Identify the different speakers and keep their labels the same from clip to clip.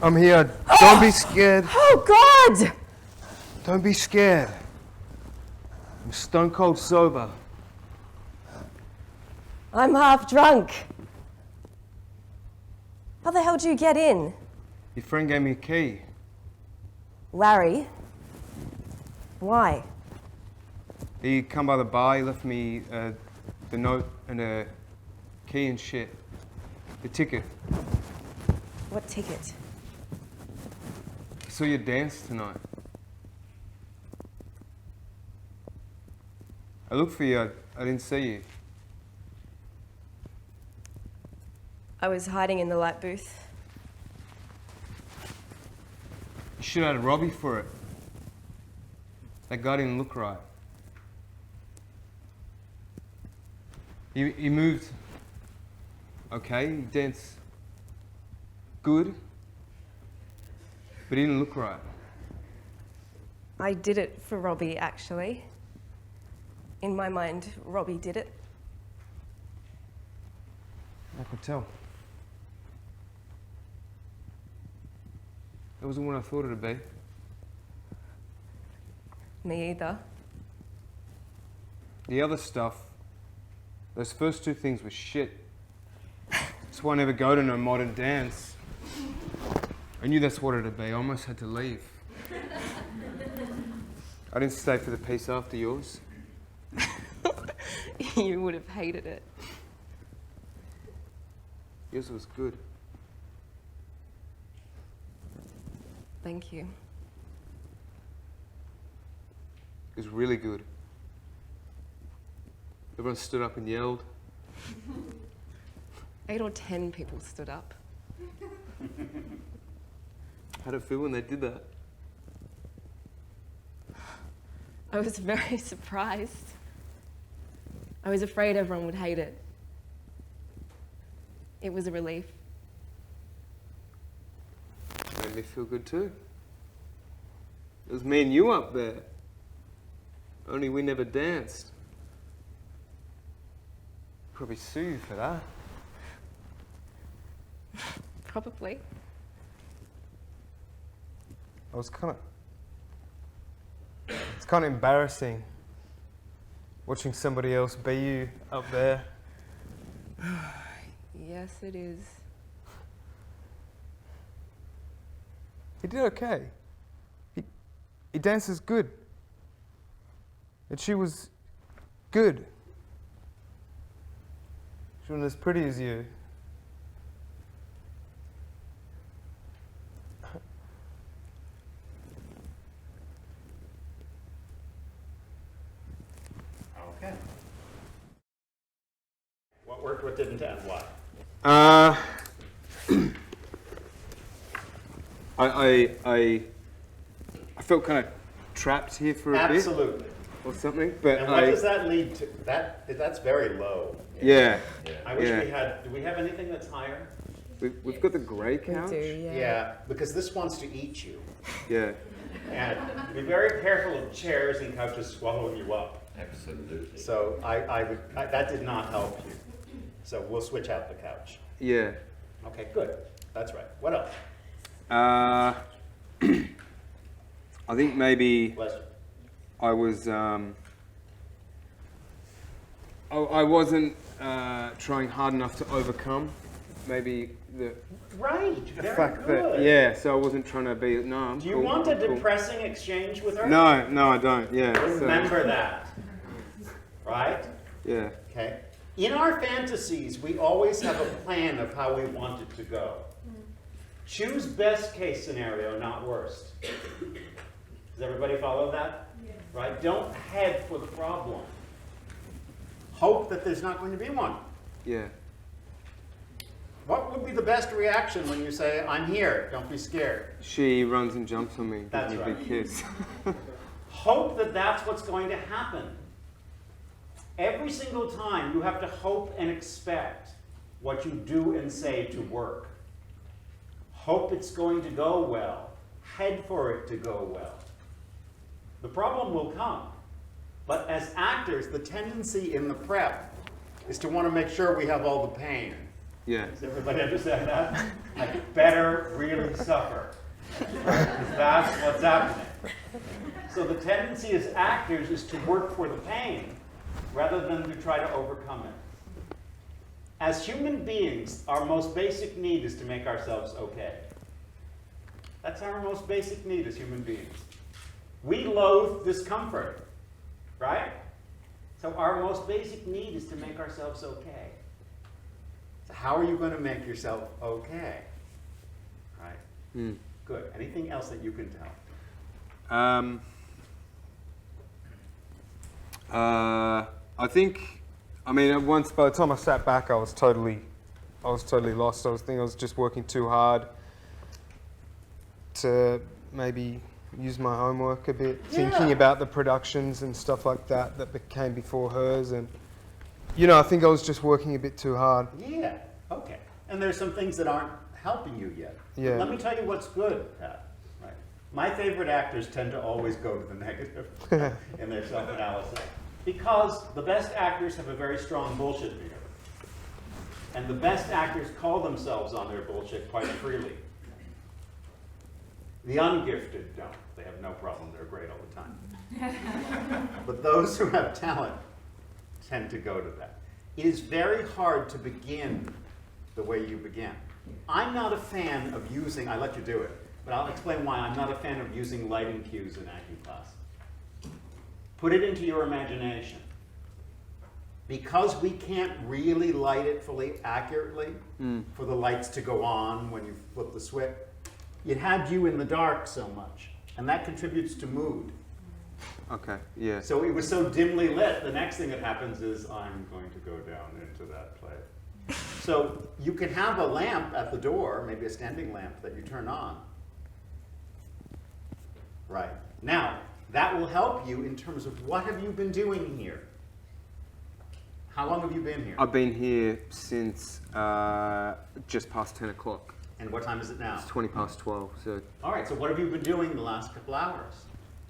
Speaker 1: I'm here. Don't be scared.
Speaker 2: Oh, God!
Speaker 1: Don't be scared. I'm stone cold sober.
Speaker 2: I'm half drunk. How the hell do you get in?
Speaker 1: Your friend gave me a key.
Speaker 2: Larry? Why?
Speaker 1: He come by the bar, he left me the note and a key and shit. The ticket.
Speaker 2: What ticket?
Speaker 1: I saw you dance tonight. I looked for you, I didn't see you.
Speaker 2: I was hiding in the light booth.
Speaker 1: You should have had Robbie for it. That guy didn't look right. He moved okay, he danced good, but he didn't look right.
Speaker 2: I did it for Robbie, actually. In my mind, Robbie did it.
Speaker 1: I could tell. It wasn't what I thought it'd be.
Speaker 2: Me either.
Speaker 1: The other stuff, those first two things were shit. That's why I never go to no modern dance. I knew that's what it'd be. I almost had to leave. I didn't stay for the piece after yours.
Speaker 2: You would have hated it.
Speaker 1: Yours was good.
Speaker 2: Thank you.
Speaker 1: It was really good. Everyone stood up and yelled.
Speaker 2: 8 or 10 people stood up.
Speaker 1: How'd it feel when they did that?
Speaker 2: I was very surprised. I was afraid everyone would hate it. It was a relief.
Speaker 1: Made me feel good too. It was me and you up there. Only we never danced. Probably sue you for that.
Speaker 2: Probably.
Speaker 1: It's kind of embarrassing watching somebody else be you up there.
Speaker 2: Yes, it is.
Speaker 1: He did okay. He dances good. And she was good. She wasn't as pretty as you.
Speaker 3: Okay. What worked, what didn't, and why?
Speaker 1: I felt kind of trapped here for a bit.
Speaker 3: Absolutely.
Speaker 1: Or something, but
Speaker 3: And what does that lead to? That's very low.
Speaker 1: Yeah.
Speaker 3: I wish we had. Do we have anything that's higher?
Speaker 1: We've got the grey couch.
Speaker 2: We do, yeah.
Speaker 3: Yeah, because this wants to eat you.
Speaker 1: Yeah.
Speaker 3: And be very careful of chairs and couches swallowing you up.
Speaker 4: Absolutely.
Speaker 3: So that did not help you. So we'll switch out the couch.
Speaker 1: Yeah.
Speaker 3: Okay, good. That's right. What else?
Speaker 1: I think maybe
Speaker 3: Bless you.
Speaker 1: I was I wasn't trying hard enough to overcome maybe the fact
Speaker 3: good.
Speaker 1: that, yeah, so I wasn't trying to be, no, I'm
Speaker 3: Do you
Speaker 1: cool,
Speaker 3: want
Speaker 1: I'm
Speaker 3: a
Speaker 1: cool.
Speaker 3: depressing exchange with her?
Speaker 1: No, I don't, yeah.
Speaker 3: Remember that. Right?
Speaker 1: Yeah.
Speaker 3: Okay. In our fantasies, we always have a plan of how we want it to go. Choose best case scenario, not worst. Does everybody follow that? Yeah. Right? Don't head for the problem. Hope that there's not going to be one.
Speaker 1: Yeah.
Speaker 3: What would be the best reaction when you say, I'm here, don't be scared?
Speaker 1: She runs and jumps on me, gives
Speaker 3: That's
Speaker 1: me a
Speaker 3: right.
Speaker 1: big kiss.
Speaker 3: Hope that that's what's going to happen. Every single time you have to hope and expect what you do and say to work. Hope it's going to go well. Head for it to go well. The problem will come. But as actors, the tendency in the prep is to want to make sure we have all the pain.
Speaker 1: Yeah.
Speaker 3: Does everybody understand that? I better really suffer. Right? 'Cause that's what's happening. So the tendency as actors is to work for the pain rather than to try to overcome it. As human beings, our most basic need is to make ourselves okay. That's our most basic need as human beings. We loathe discomfort, right? So our most basic need is to make ourselves okay. So how are you going to make yourself okay? Right?
Speaker 1: Mm.
Speaker 3: Good. Anything else that you can tell?
Speaker 1: I think, I mean, once by the time I sat back, I was totally lost. I was thinking I was just working too hard to maybe use my homework a bit, thinking about the productions and stuff like that came before hers, and I think I was just working a bit too hard.
Speaker 3: Yeah. Okay. And there's some things that aren't helping you yet.
Speaker 1: Yeah.
Speaker 3: But let me tell you what's good, Pat. Right. My favorite actors tend to always go to the negative in their self-analysis because the best actors have a very strong bullshit meter. And the best actors call themselves on their bullshit quite freely. The ungifted don't. They have no problem. They're great all the time. But those who have talent tend to go to that. It is very hard to begin the way you began. I'm not a fan of using, I let you do it, but I'll explain why I'm not a fan of using lighting cues in acting class. Put it into your imagination. Because we can't really light it fully accurately for the lights to go on when you flip the switch, it had you in the dark so much, and that contributes to mood.
Speaker 1: Okay, yeah.
Speaker 3: So it was so dimly lit, the next thing that happens is I'm going to go down into that play. So you can have a lamp at the door, maybe a standing lamp that you turn on. Right. Now, that will help you in terms of what have you been doing here? How long have you been here?
Speaker 1: I've been here since just past 10 o'clock.
Speaker 3: And what time is it now?
Speaker 1: It's 20 past 12. So
Speaker 3: All right, so what have you been doing the last couple hours?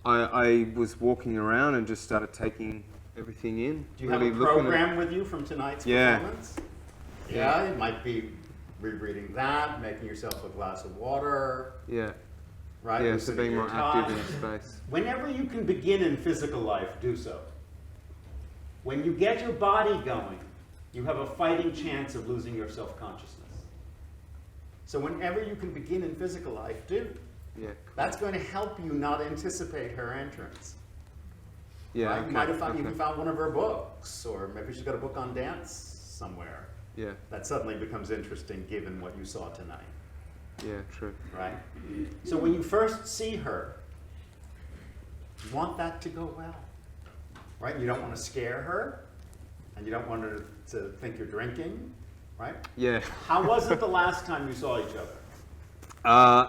Speaker 1: I was walking around and just started taking everything in.
Speaker 3: Do you have a program with you from tonight's performance? Yeah, it might be rereading that, making yourself a glass of water.
Speaker 1: Yeah.
Speaker 3: Right?
Speaker 1: Yeah, so being more active in space.
Speaker 3: Whenever you can begin in physical life, do so. When you get your body going, you have a fighting chance of losing your self-consciousness. So whenever you can begin in physical life, do.
Speaker 1: Yeah.
Speaker 3: That's going to help you not anticipate her entrance.
Speaker 1: Yeah.
Speaker 3: Right?
Speaker 1: Okay,
Speaker 3: You might have found, you found one of her books, or maybe she's got a book on dance somewhere.
Speaker 1: Yeah.
Speaker 3: That suddenly becomes interesting given what you saw tonight.
Speaker 1: Yeah, true.
Speaker 3: Right? So when you first see her, you want that to go well. Right? You don't want to scare her, and you don't want her to think you're drinking. Right?
Speaker 1: Yeah.
Speaker 3: How was it the last time you saw each other?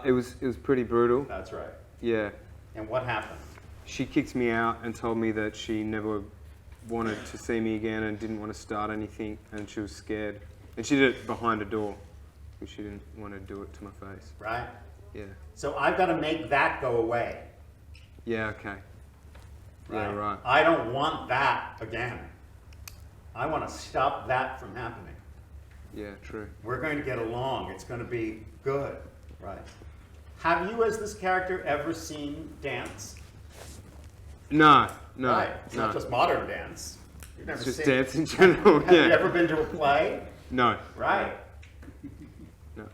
Speaker 1: It was pretty brutal.
Speaker 3: That's right.
Speaker 1: Yeah.
Speaker 3: And what happened?
Speaker 1: She kicked me out and told me that she never wanted to see me again and didn't want to start anything, and she was scared. And she did it behind a door because she didn't want to do it to my face.
Speaker 3: Right?
Speaker 1: Yeah.
Speaker 3: So I've got to make that go away.
Speaker 1: Yeah, okay. Yeah, right.
Speaker 3: I don't want that again. I want to stop that from happening.
Speaker 1: Yeah, true.
Speaker 3: We're going to get along. It's going to be good. Right. Have you, as this character, ever seen dance?
Speaker 1: No.
Speaker 3: Right. It's
Speaker 1: no.
Speaker 3: not just modern dance. You've never
Speaker 1: It's just
Speaker 3: seen
Speaker 1: dance in general.
Speaker 3: Have you ever been to a play?
Speaker 1: No.
Speaker 3: Right.
Speaker 1: No.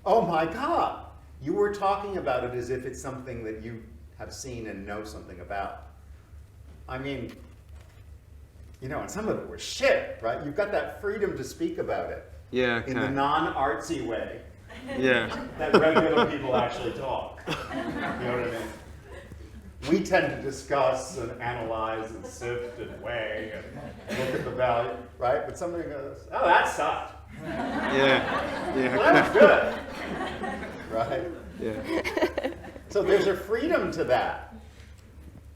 Speaker 3: Oh my God. You were talking about it as if it's something that you have seen and know something about. I mean, and some of it was shit, right? You've got that freedom to speak about it.
Speaker 1: Yeah, okay.
Speaker 3: In the non-artsy way.
Speaker 1: Yeah.
Speaker 3: That regular people actually talk. You know what I mean? We tend to discuss and analyze and sift and weigh and look at the value, right? But somebody goes, oh, that sucked.
Speaker 1: Yeah. Yeah.
Speaker 3: Well, that was good. Right?
Speaker 1: Yeah.
Speaker 3: So there's a freedom to that.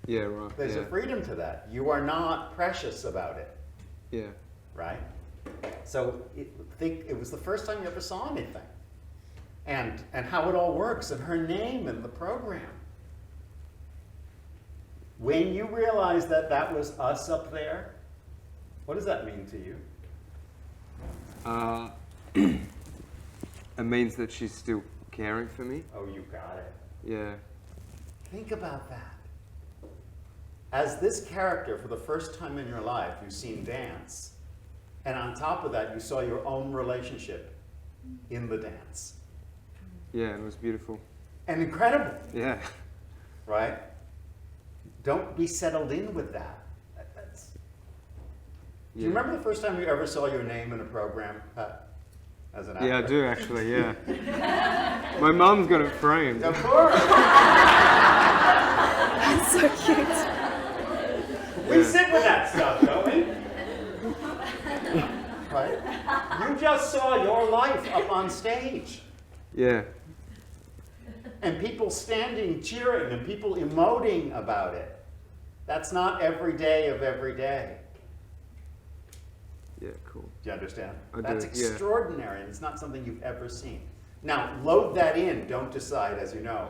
Speaker 1: Yeah, right.
Speaker 3: There's a freedom to that. You are not precious about it.
Speaker 1: Yeah.
Speaker 3: Right? So think it was the first time you ever saw anything. And how it all works, and her name and the program. When you realize that that was us up there, what does that mean to you?
Speaker 1: it means that she's still caring for me.
Speaker 3: Oh, you got it.
Speaker 1: Yeah.
Speaker 3: Think about that. As this character, for the first time in your life, you've seen dance. And on top of that, you saw your own relationship in the dance.
Speaker 1: Yeah, it was beautiful.
Speaker 3: And incredible,
Speaker 1: Yeah.
Speaker 3: right? Don't be settled in with that. That's... Do you remember the first time you ever saw your name in a program as an actor?
Speaker 1: Yeah, I do actually, yeah. My mum's got it framed.
Speaker 3: Of course!
Speaker 2: That's so cute.
Speaker 3: We sit with that stuff, don't we? Right? You just saw your life up on stage.
Speaker 1: Yeah.
Speaker 3: And people standing cheering and people emoting about it. That's not every day of every day.
Speaker 1: Yeah, cool.
Speaker 3: Do you understand?
Speaker 1: I do,
Speaker 3: That's
Speaker 1: yeah.
Speaker 3: extraordinary, and it's not something you've ever seen. Now, load that in. Don't decide, as you know.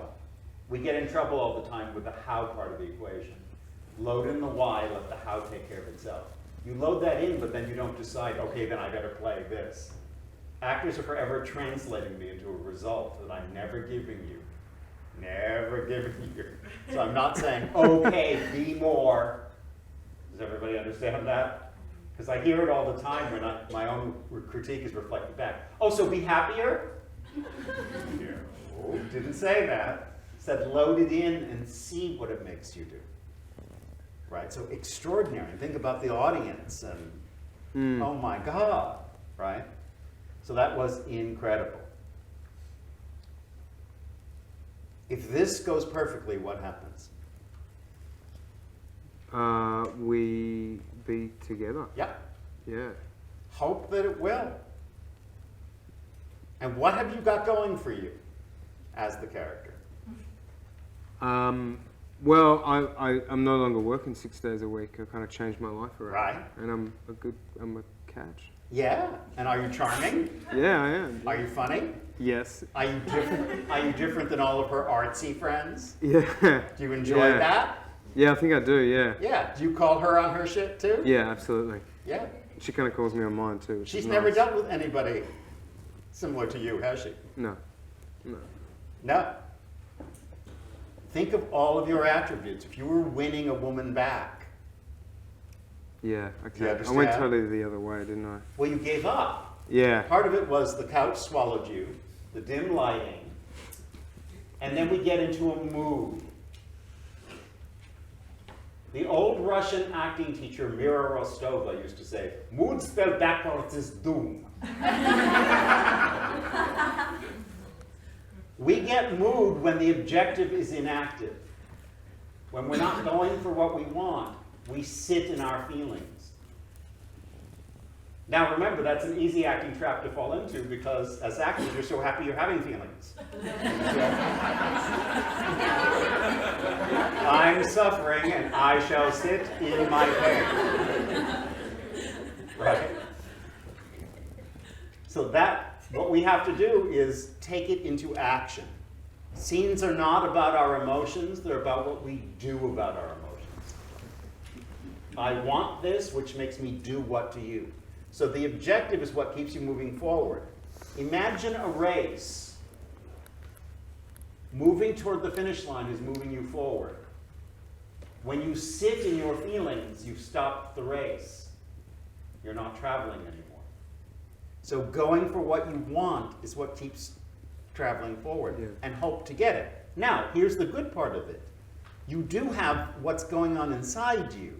Speaker 3: We get in trouble all the time with the how part of the equation. Load in the why, let the how take care of itself. You load that in, but then you don't decide, okay, then I better play this. Actors are forever translating me into a result that I'm never giving you. Never giving you. So I'm not saying, okay, be more. Does everybody understand that? Because I hear it all the time when my own critique is reflected back. Oh, so be happier? No, didn't say that. Said load it in and see what it makes you do. Right, so extraordinary. Think about the audience and oh my God, right? So that was incredible. If this goes perfectly, what happens?
Speaker 1: We be together.
Speaker 3: Yep.
Speaker 1: Yeah.
Speaker 3: Hope that it will. And what have you got going for you as the character?
Speaker 1: Well, I'm no longer working 6 days a week. I kind of changed my life around.
Speaker 3: Right.
Speaker 1: And I'm a catch.
Speaker 3: Yeah. And are you charming?
Speaker 1: Yeah, I am.
Speaker 3: Are you funny?
Speaker 1: Yes.
Speaker 3: Are you different? Are you different than all of her artsy friends?
Speaker 1: Yeah.
Speaker 3: Do you enjoy
Speaker 1: Yeah.
Speaker 3: that?
Speaker 1: Yeah, I think I do, yeah.
Speaker 3: Yeah. Do you call her on her shit too?
Speaker 1: Yeah, absolutely.
Speaker 3: Yeah.
Speaker 1: She kind of calls me on mine too. which
Speaker 3: She's
Speaker 1: is
Speaker 3: never
Speaker 1: nice.
Speaker 3: dealt with anybody similar to you, has she?
Speaker 1: No. No.
Speaker 3: No. Think of all of your attributes. If you were winning a woman back,
Speaker 1: Yeah, okay. I
Speaker 3: understand?
Speaker 1: went totally the other way, didn't I?
Speaker 3: well, you gave up.
Speaker 1: Yeah.
Speaker 3: Part of it was the couch swallowed you, the dim lighting, and then we get into a mood. The old Russian acting teacher Mira Rostova used to say, mood spelled backwards is doom. We get mood when the objective is inactive. When we're not going for what we want, we sit in our feelings. Now remember, that's an easy acting trap to fall into because as actors, you're so happy you're having feelings. I'm suffering and I shall sit in my pain. Right? So what we have to do is take it into action. Scenes are not about our emotions, they're about what we do about our emotions. I want this, which makes me do what to you. So the objective is what keeps you moving forward. Imagine a race. Moving toward the finish line is moving you forward. When you sit in your feelings, you've stopped the race. You're not traveling anymore. So going for what you want is what keeps traveling forward,
Speaker 1: Yeah.
Speaker 3: and hope to get it. Now, here's the good part of it. You do have what's going on inside you.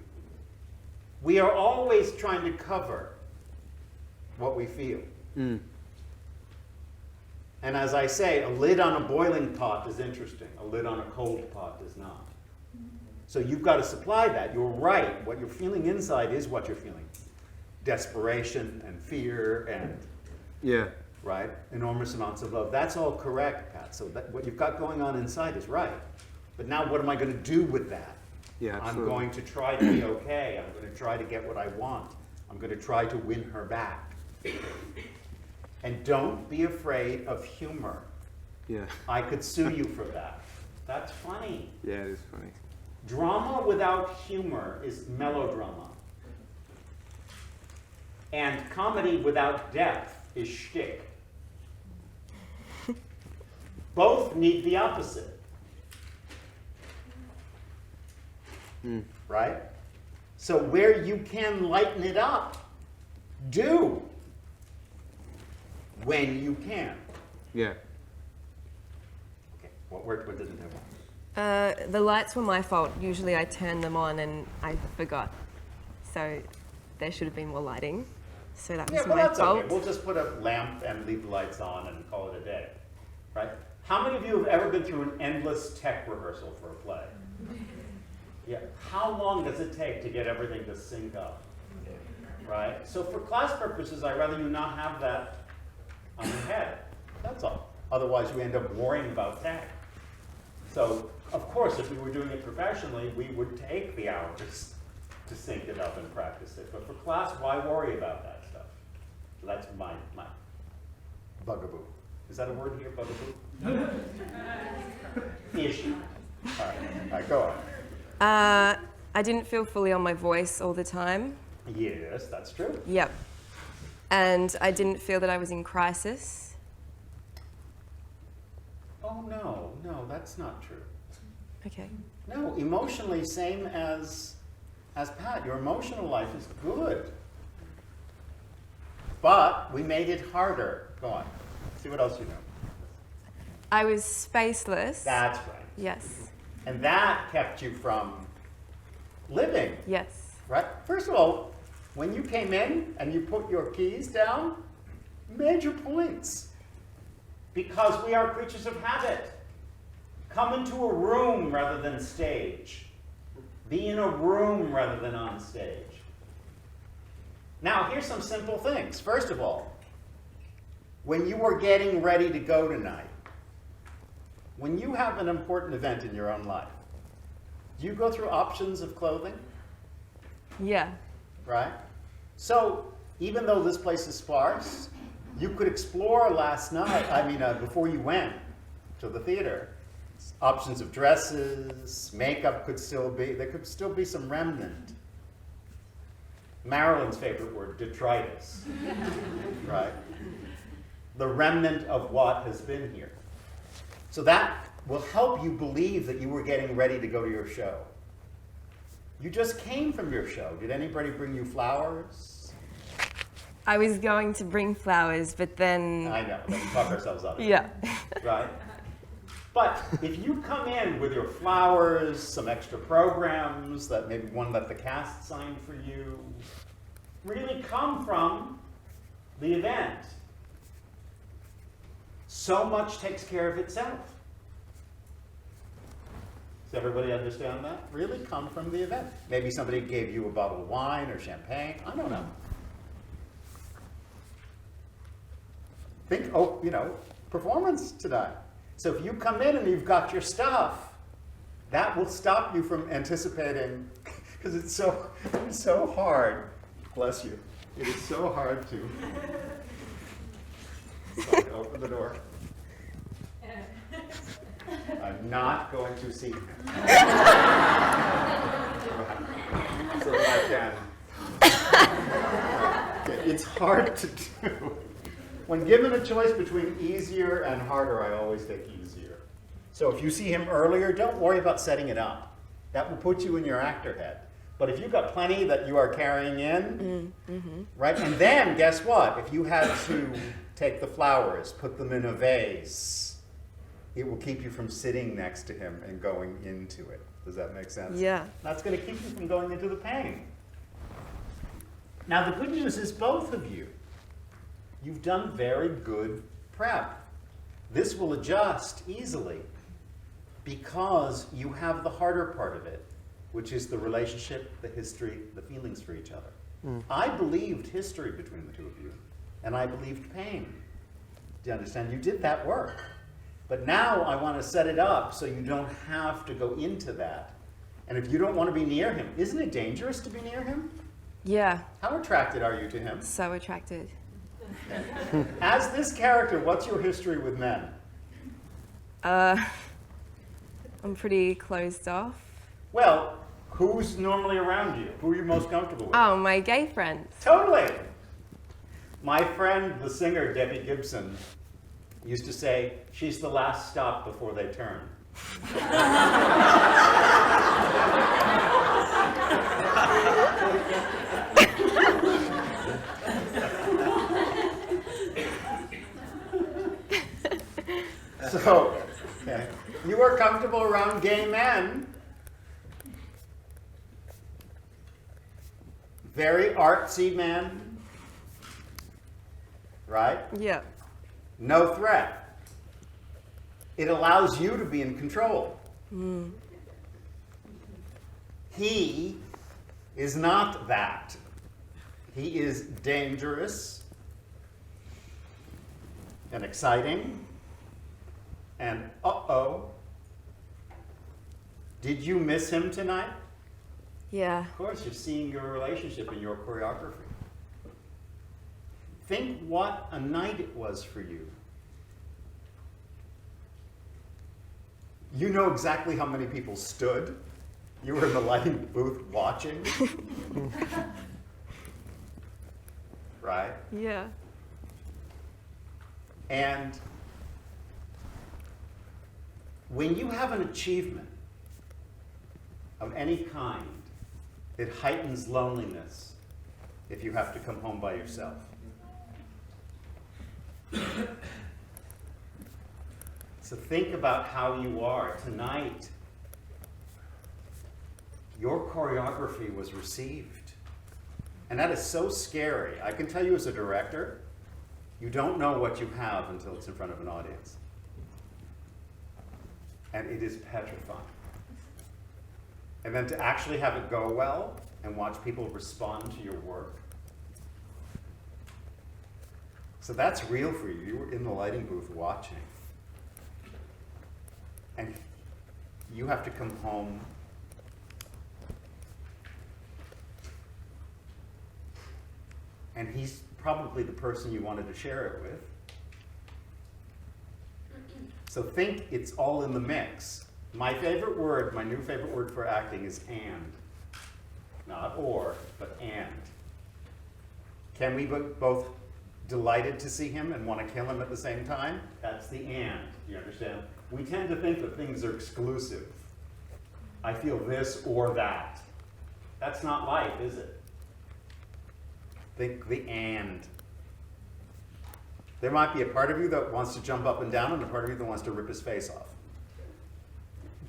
Speaker 3: We are always trying to cover what we feel.
Speaker 1: Mm.
Speaker 3: And as I say, a lid on a boiling pot is interesting. A lid on a cold pot is not. So you've got to supply that. You're right. What you're feeling inside is what you're feeling. Desperation and fear and,
Speaker 1: Yeah.
Speaker 3: right, enormous amounts of love. That's all correct, Pat. So what you've got going on inside is right. But now what am I going to do with that?
Speaker 1: Yeah,
Speaker 3: I'm
Speaker 1: absolutely.
Speaker 3: going to try to be okay. I'm going to try to get what I want. I'm going to try to win her back. And don't be afraid of humor.
Speaker 1: Yeah.
Speaker 3: I could sue you for that. That's funny.
Speaker 1: Yeah, it is funny.
Speaker 3: Drama without humor is melodrama. And comedy without depth is shtick. Both need the opposite. Right? So where you can lighten it up, do. When you can.
Speaker 1: Yeah.
Speaker 3: Okay, what didn't have?
Speaker 2: The lights were my fault. Usually I turn them on and I forgot. So there should have been more lighting. So that was
Speaker 3: Yeah, well,
Speaker 2: my
Speaker 3: that's
Speaker 2: fault.
Speaker 3: okay. We'll just put a lamp and leave the lights on and call it a day, right? How many of you have ever been through an endless tech rehearsal for a play? Yeah. How long does it take to get everything to sync up? Right? So for class purposes, I'd rather you not have that on your head. That's all. Otherwise, you end up worrying about tech. So, of course, if we were doing it professionally, we would take the hours to sync it up and practice it. But for class, why worry about that stuff? So that's my bugaboo. Is that a word here, bugaboo? Issue. All right, go on.
Speaker 2: I didn't feel fully on my voice all the time.
Speaker 3: Yes, that's true.
Speaker 2: Yep. And I didn't feel that I was in crisis.
Speaker 3: Oh, no, that's not true.
Speaker 2: Okay.
Speaker 3: No, emotionally, same as Pat. Your emotional life is good. But we made it harder. Go on. See what else you know.
Speaker 2: I was spaceless.
Speaker 3: That's right.
Speaker 2: Yes.
Speaker 3: And that kept you from living,
Speaker 2: Yes.
Speaker 3: right? First of all, when you came in and you put your keys down, major points. Because we are creatures of habit. Come into a room rather than stage. Be in a room rather than on stage. Now, here's some simple things. First of all, when you are getting ready to go tonight, when you have an important event in your own life, do you go through options of clothing?
Speaker 2: Yeah.
Speaker 3: Right? So, even though this place is sparse, you could explore last night, before you went to the theater, options of dresses, makeup there could still be some remnant. Marilyn's favorite word, detritus, right? The remnant of what has been here. So that will help you believe that you were getting ready to go to your show. You just came from your show. Did anybody bring you flowers?
Speaker 2: I was going to bring flowers, but then...
Speaker 3: I know, then we talk ourselves out of it.
Speaker 2: Yeah.
Speaker 3: Right? But if you come in with your flowers, some extra programs, that maybe one that the cast signed for you, really come from the event. So much takes care of itself. Does everybody understand that? Really come from the event. Maybe somebody gave you a bottle of wine or champagne. I don't know. Think, performance tonight. So if you come in and you've got your stuff, that will stop you from anticipating, because it's so hard. Bless you. It is so hard to. Sorry, open the door. I'm not going to see him. So that I can. It's hard to do. When given a choice between easier and harder, I always take easier. So if you see him earlier, don't worry about setting it up. That will put you in your actor head. But if you've got plenty that you are carrying in, right? And then, guess what? If you had to take the flowers, put them in a vase, it will keep you from sitting next to him and going into it. Does that make sense?
Speaker 2: Yeah.
Speaker 3: That's going to keep you from going into the pain. Now, the good news is both of you. You've done very good prep. This will adjust easily because you have the harder part of it, which is the relationship, the history, the feelings for each other. I believed history between the two of you, and I believed pain. Do you understand? You did that work. But now I want to set it up so you don't have to go into that. And if you don't want to be near him, isn't it dangerous to be near him?
Speaker 2: Yeah.
Speaker 3: How attracted are you to him?
Speaker 2: So attracted.
Speaker 3: As this character, what's your history with men?
Speaker 2: I'm pretty closed off.
Speaker 3: Well, who's normally around you? Who are you most comfortable with?
Speaker 2: Oh, my gay friends.
Speaker 3: Totally. My friend, the singer Debbie Gibson, used to say, she's the last stop before they turn. So, okay. You are comfortable around gay men. Very artsy men. Right?
Speaker 2: Yeah.
Speaker 3: No threat. It allows you to be in control. He is not that. He is dangerous and exciting. And uh-oh. Did you miss him tonight?
Speaker 2: Yeah.
Speaker 3: Of course, you're seeing your relationship in your choreography. Think what a night it was for you. You know exactly how many people stood. You were in the lighting booth watching. Right?
Speaker 2: Yeah.
Speaker 3: And when you have an achievement of any kind, it heightens loneliness if you have to come home by yourself. So think about how you are tonight. Your choreography was received. And that is so scary. I can tell you as a director, you don't know what you have until it's in front of an audience. And it is petrifying. And then to actually have it go well and watch people respond to your work. So that's real for you. You were in the lighting booth watching. And you have to come home and he's probably the person you wanted to share it with. So think it's all in the mix. My favorite word, my new favorite word for acting is and. Not or, but and. Can we be both delighted to see him and want to kill him at the same time? That's the and, you understand? We tend to think that things are exclusive. I feel this or that. That's not life, is it? Think the and. There might be a part of you that wants to jump up and down and a part of you that wants to rip his face off.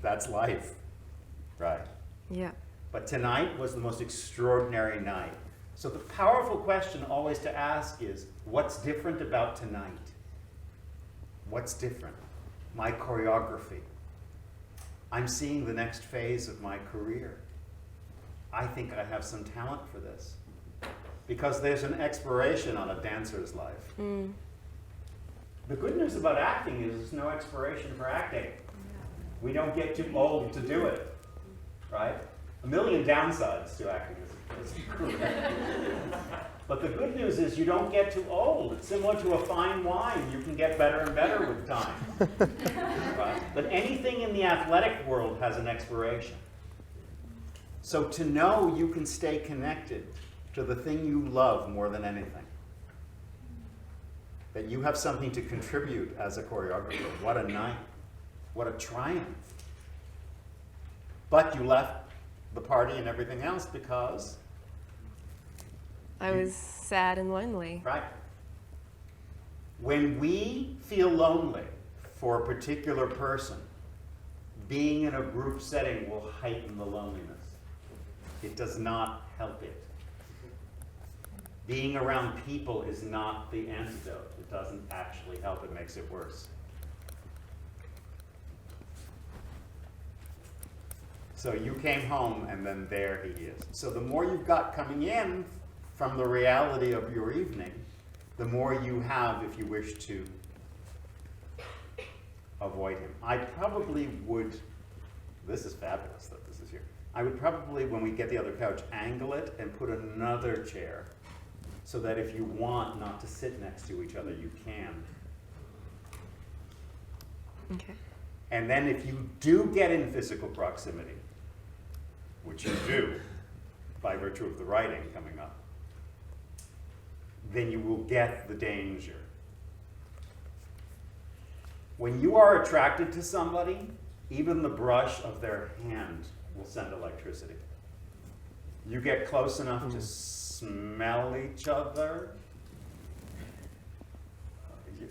Speaker 3: That's life, right?
Speaker 2: Yeah.
Speaker 3: But tonight was the most extraordinary night. So the powerful question always to ask is, what's different about tonight? What's different? My choreography. I'm seeing the next phase of my career. I think I have some talent for this. Because there's an expiration on a dancer's life. The good news about acting is there's no expiration for acting. We don't get too old to do it, right? A million downsides to acting is but the good news is you don't get too old. It's similar to a fine wine. You can get better and better with time. Right? But anything in the athletic world has an expiration. So to know you can stay connected to the thing you love more than anything, that you have something to contribute as a choreographer, what a night. What a triumph. But you left the party and everything else because?
Speaker 2: I was sad and lonely.
Speaker 3: Right. When we feel lonely for a particular person, being in a group setting will heighten the loneliness. It does not help it. Being around people is not the antidote. It doesn't actually help, it makes it worse. So you came home and then there he is. So the more you've got coming in from the reality of your evening, the more you have if you wish to avoid him. I probably would, this is fabulous that this is here. I would probably, when we get the other couch, angle it and put another chair so that if you want not to sit next to each other, you can.
Speaker 2: Okay.
Speaker 3: And then if you do get in physical proximity, which you do by virtue of the writing coming up, then you will get the danger. When you are attracted to somebody, even the brush of their hand will send electricity. You get close enough to smell each other.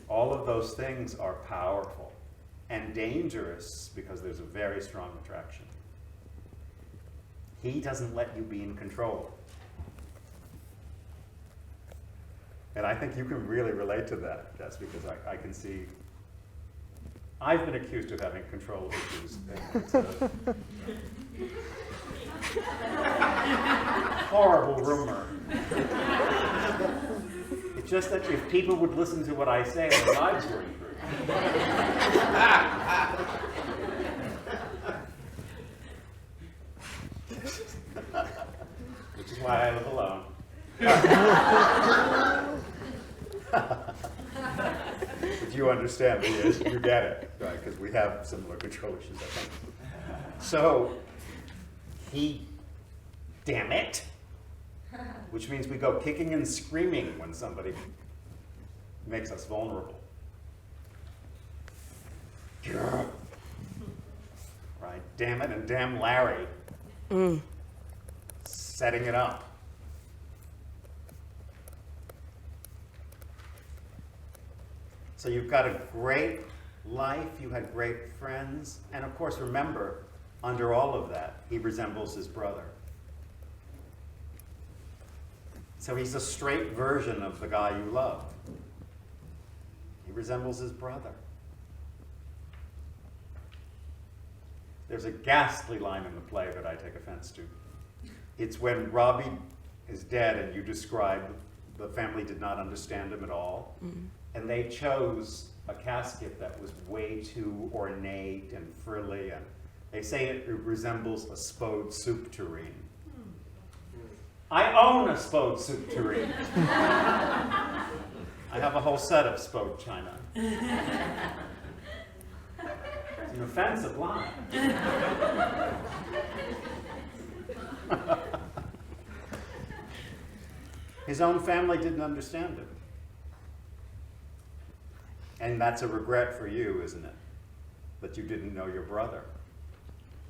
Speaker 3: All of those things are powerful and dangerous because there's a very strong attraction. He doesn't let you be in control. And I think you can really relate to that, Jess, because I can see. I've been accused of having control issues. It's a horrible rumor. It's just that if people would listen to what I say, their lives would improve. Which is why I live alone. But you understand me, you get it, right? Because we have similar control issues, I think. So, damn it, which means we go kicking and screaming when somebody makes us vulnerable. Right? Damn it and damn Larry. Setting it up. So you've got a great life, you had great friends, and of course remember, under all of that, he resembles his brother. So he's a straight version of the guy you love. He resembles his brother. There's a ghastly line in the play that I take offense to. It's when Robbie is dead and you describe the family did not understand him at all. And they chose a casket that was way too ornate and frilly, and they say it resembles a Spode soup tureen. I own a Spode soup tureen. I have a whole set of Spode china. It's an offensive line. His own family didn't understand him. And that's a regret for you, isn't it? That you didn't know your brother.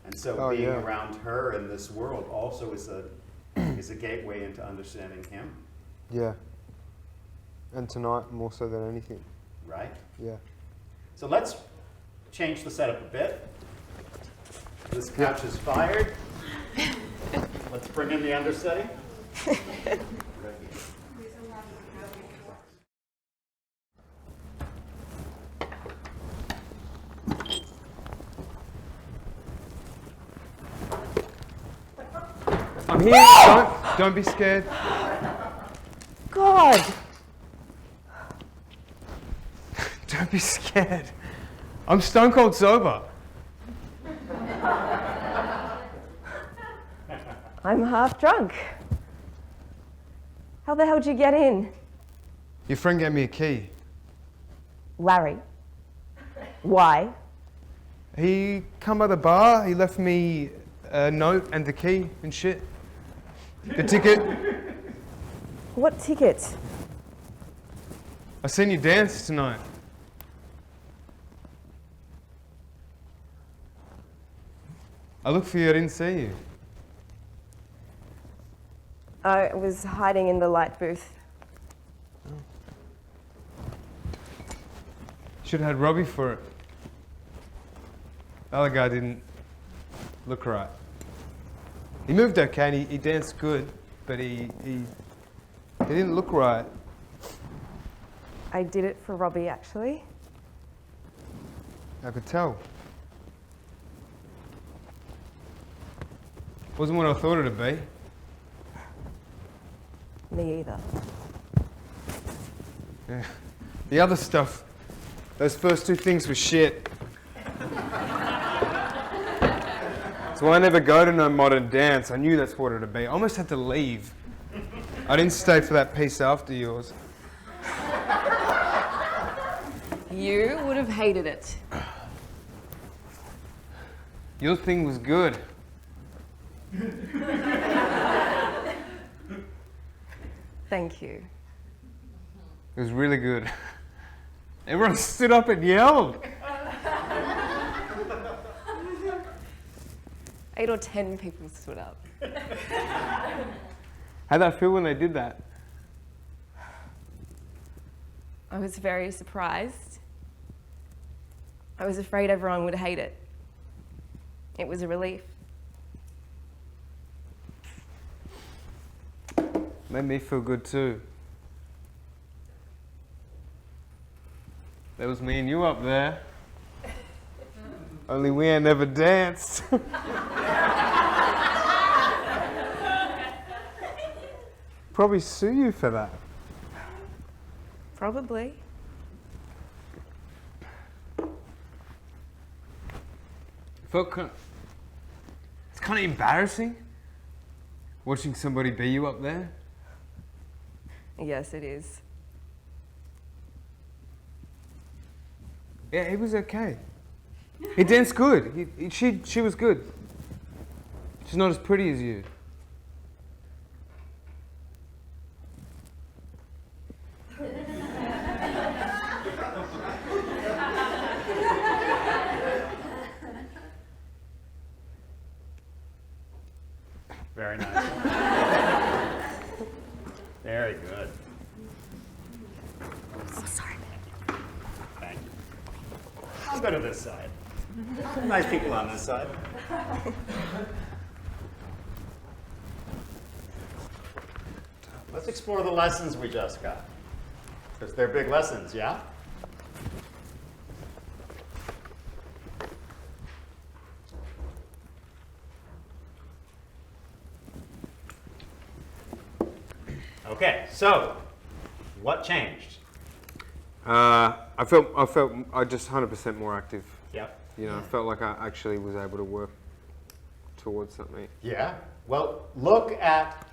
Speaker 3: And so being around her in this world also is a gateway into understanding him.
Speaker 1: Yeah. And tonight more so than anything.
Speaker 3: Right?
Speaker 1: Yeah.
Speaker 3: So let's change the setup a bit. This couch is fired. Let's bring in the understudy.
Speaker 1: I'm here. Don't be scared.
Speaker 2: God!
Speaker 1: Don't be scared. I'm stone cold sober.
Speaker 2: I'm half drunk. How the hell did you get in?
Speaker 1: Your friend gave me a key.
Speaker 2: Larry. Why?
Speaker 1: He come by the bar. He left me a note and the key and shit. The ticket.
Speaker 2: What ticket?
Speaker 1: I seen you dance tonight. I looked for you. I didn't see you.
Speaker 2: I was hiding in the light booth.
Speaker 1: Should have had Robbie for it. The other guy didn't look right. He moved okay and he danced good, but he didn't look right.
Speaker 2: I did it for Robbie, actually.
Speaker 1: I could tell. Wasn't what I thought it'd be.
Speaker 2: Me either.
Speaker 1: Yeah. The other stuff, those first two things were shit. So I never go to no modern dance. I knew that's what it'd be. I almost had to leave. I didn't stay for that piece after yours.
Speaker 2: You would have hated it.
Speaker 1: Your thing was good.
Speaker 2: Thank you.
Speaker 1: It was really good. Everyone stood up and yelled.
Speaker 2: 8 or 10 people stood up.
Speaker 1: How'd that feel when they did that?
Speaker 2: I was very surprised. I was afraid everyone would hate it. It was a relief.
Speaker 1: Made me feel good too. There was me and you up there. Only we ain't never danced. Probably sue you for that.
Speaker 2: Probably.
Speaker 1: It's kind of embarrassing watching somebody be you up there.
Speaker 2: Yes, it is.
Speaker 1: Yeah, he was okay. He danced good. She was good. She's not as pretty as you.
Speaker 3: Very nice. Very good.
Speaker 2: Oh, sorry.
Speaker 3: Thank you. I'll go to this side. Nice people on this side. Let's explore the lessons we just got. Because they're big lessons, yeah? Okay, so what changed?
Speaker 1: I felt I just 100% more active.
Speaker 3: Yep.
Speaker 1: You know, I felt like I actually was able to work towards something.
Speaker 3: Yeah. Well, look at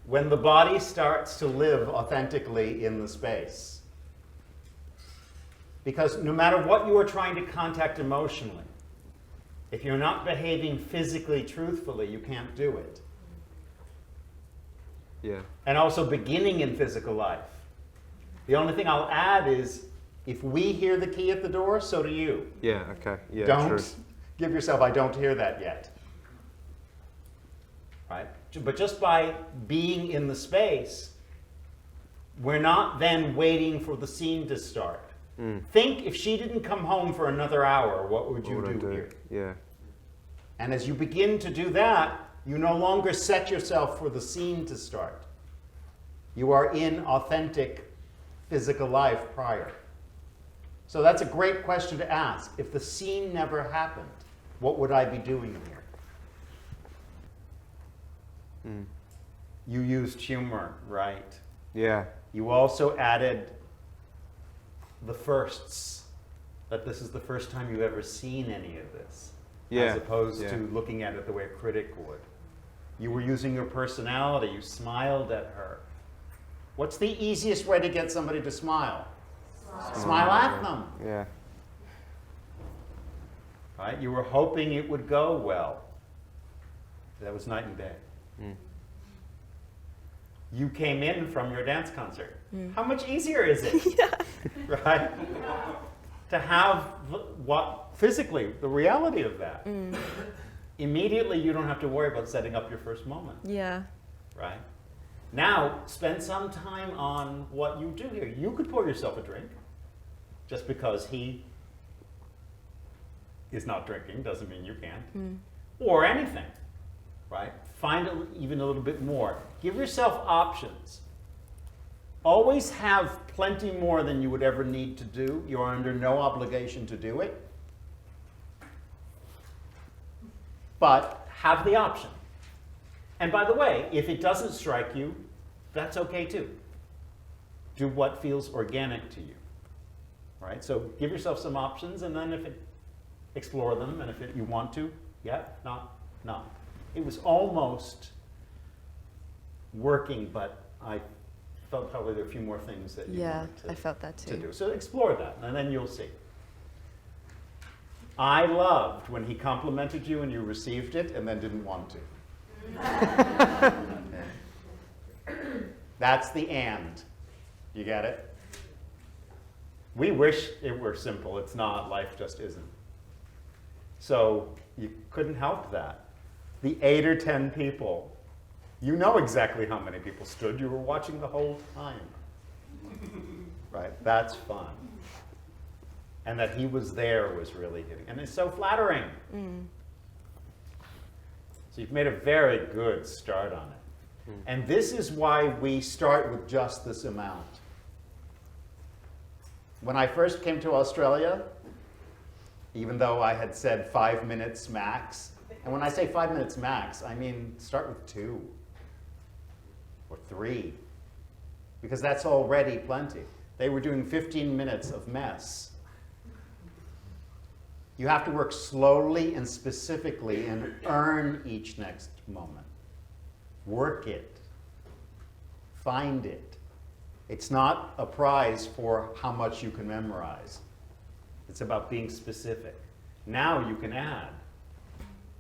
Speaker 3: when the body starts to live authentically in the space. Because no matter what you are trying to contact emotionally, if you're not behaving physically truthfully, you can't do it.
Speaker 1: Yeah.
Speaker 3: And also beginning in physical life. The only thing I'll add is, if we hear the key at the door, so do you.
Speaker 1: Yeah, okay. Yeah,
Speaker 3: Don't
Speaker 1: true.
Speaker 3: give yourself, I don't hear that yet. Right? But just by being in the space, we're not then waiting for the scene to start. Think if she didn't come home for another hour, what would you
Speaker 1: What would I
Speaker 3: do here?
Speaker 1: Yeah.
Speaker 3: And as you begin to do that, you no longer set yourself for the scene to start. You are in authentic physical life prior. So that's a great question to ask. If the scene never happened, what would I be doing here? You used humor, right?
Speaker 1: Yeah.
Speaker 3: You also added the firsts, that this is the first time you've ever seen any of this,
Speaker 1: Yeah.
Speaker 3: as opposed
Speaker 1: Yeah.
Speaker 3: to looking at it the way a critic would. You were using your personality. You smiled at her. What's the easiest way to get somebody to smile? Smile at them.
Speaker 1: Yeah.
Speaker 3: Right? You were hoping it would go well. That was night and day. You came in from your dance concert. How much easier is it? Right? To have what physically, the reality of that. Immediately you don't have to worry about setting up your first moment.
Speaker 2: Yeah.
Speaker 3: Right? Now, spend some time on what you do here. You could pour yourself a drink. Just because he is not drinking doesn't mean you can't. Or anything, right? Find even a little bit more. Give yourself options. Always have plenty more than you would ever need to do. You are under no obligation to do it. But have the option. And by the way, if it doesn't strike you, that's okay too. Do what feels organic to you. Right? So give yourself some options, and then explore them, and if you want to, yeah, not. It was almost working, but I felt probably there are a few more things that you
Speaker 2: Yeah,
Speaker 3: wanted
Speaker 2: I felt that
Speaker 3: to
Speaker 2: too.
Speaker 3: do. So explore that, and then you'll see. I loved when he complimented you and you received it and then didn't want to. That's the and. You get it? We wish it were simple. It's not. Life just isn't. So you couldn't help that. The 8 or 10 people, you know exactly how many people stood. You were watching the whole time. Right? That's fun. And that he was there was really giving. And it's so flattering. So you've made a very good start on it. And this is why we start with just this amount. When I first came to Australia, even though I had said 5 minutes max, and when I say 5 minutes max, I mean start with 2 or 3, because that's already plenty. They were doing 15 minutes of mess. You have to work slowly and specifically and earn each next moment. Work it. Find it. It's not a prize for how much you can memorize. It's about being specific. Now you can add,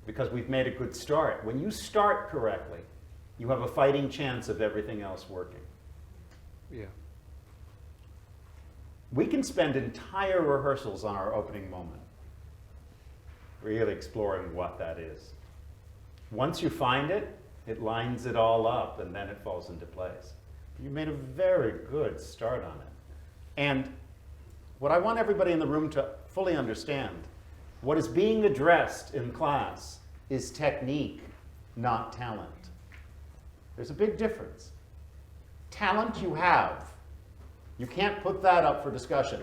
Speaker 3: because we've made a good start. When you start correctly, you have a fighting chance of everything else working.
Speaker 1: Yeah.
Speaker 3: We can spend entire rehearsals on our opening moment, really exploring what that is. Once you find it, it lines it all up, and then it falls into place. You made a very good start on it. And what I want everybody in the room to fully understand, what is being addressed in class is technique, not talent. There's a big difference. Talent you have. You can't put that up for discussion.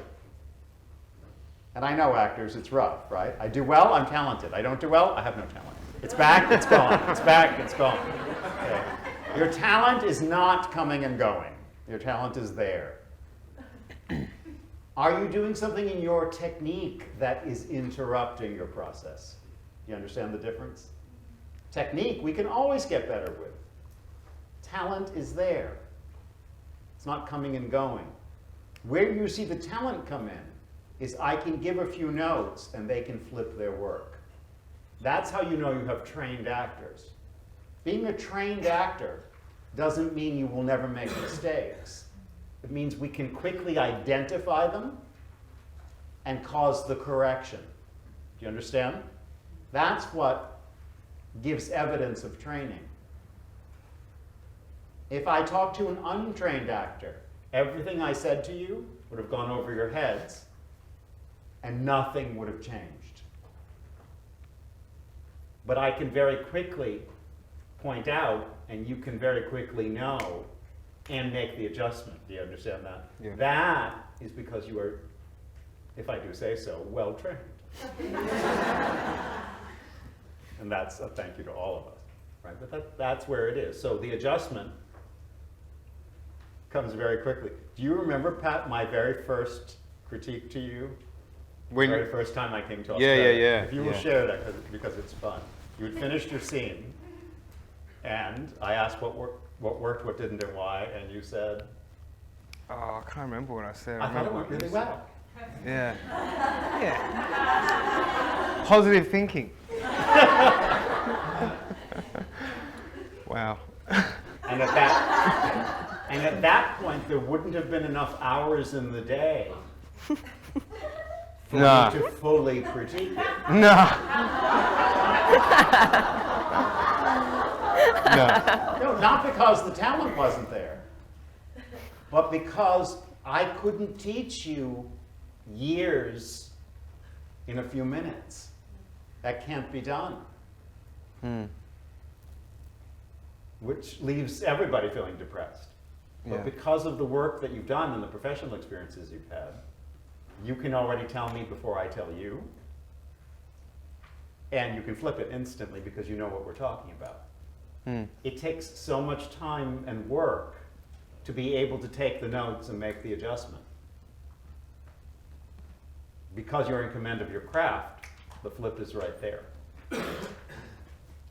Speaker 3: And I know actors, it's rough, right? I do well, I'm talented. I don't do well, I have no talent. It's back, it's gone. It's back, it's gone. Okay. Your talent is not coming and going. Your talent is there. Are you doing something in your technique that is interrupting your process? You understand the difference? Technique, we can always get better with. Talent is there. It's not coming and going. Where you see the talent come in is I can give a few notes and they can flip their work. That's how you know you have trained actors. Being a trained actor doesn't mean you will never make mistakes. It means we can quickly identify them and cause the correction. Do you understand? That's what gives evidence of training. If I talk to an untrained actor, everything I said to you would have gone over your heads and nothing would have changed. But I can very quickly point out, and you can very quickly know and make the adjustment. Do you understand that?
Speaker 1: Yeah.
Speaker 3: That is because you are, if I do say so, well trained. And that's a thank you to all of us, right? But that's where it is. So the adjustment comes very quickly. Do you remember, Pat, my very first critique to you?
Speaker 1: When
Speaker 3: The very first time I came to
Speaker 1: Yeah,
Speaker 3: Australia.
Speaker 1: yeah.
Speaker 3: If you will share that, because it's fun. You had finished your scene, and I asked what worked, what didn't, and why, and you said,
Speaker 1: Oh, I can't remember what I said.
Speaker 3: I thought it went really well.
Speaker 1: Yeah. Yeah. Positive thinking. Wow.
Speaker 3: And at that point, there wouldn't have been enough hours in the day for
Speaker 1: Nah.
Speaker 3: me to fully critique it.
Speaker 1: No. No.
Speaker 3: No, not because the talent wasn't there, but because I couldn't teach you years in a few minutes. That can't be done. Which leaves everybody feeling depressed. But
Speaker 1: Yeah.
Speaker 3: because of the work that you've done and the professional experiences you've had, you can already tell me before I tell you. And you can flip it instantly because you know what we're talking about. It takes so much time and work to be able to take the notes and make the adjustment. Because you're in command of your craft, the flip is right there.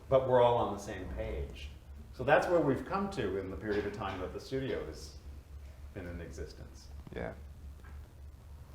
Speaker 3: But we're all on the same page. So that's where we've come to in the period of time that the studio has been in existence.
Speaker 1: Yeah.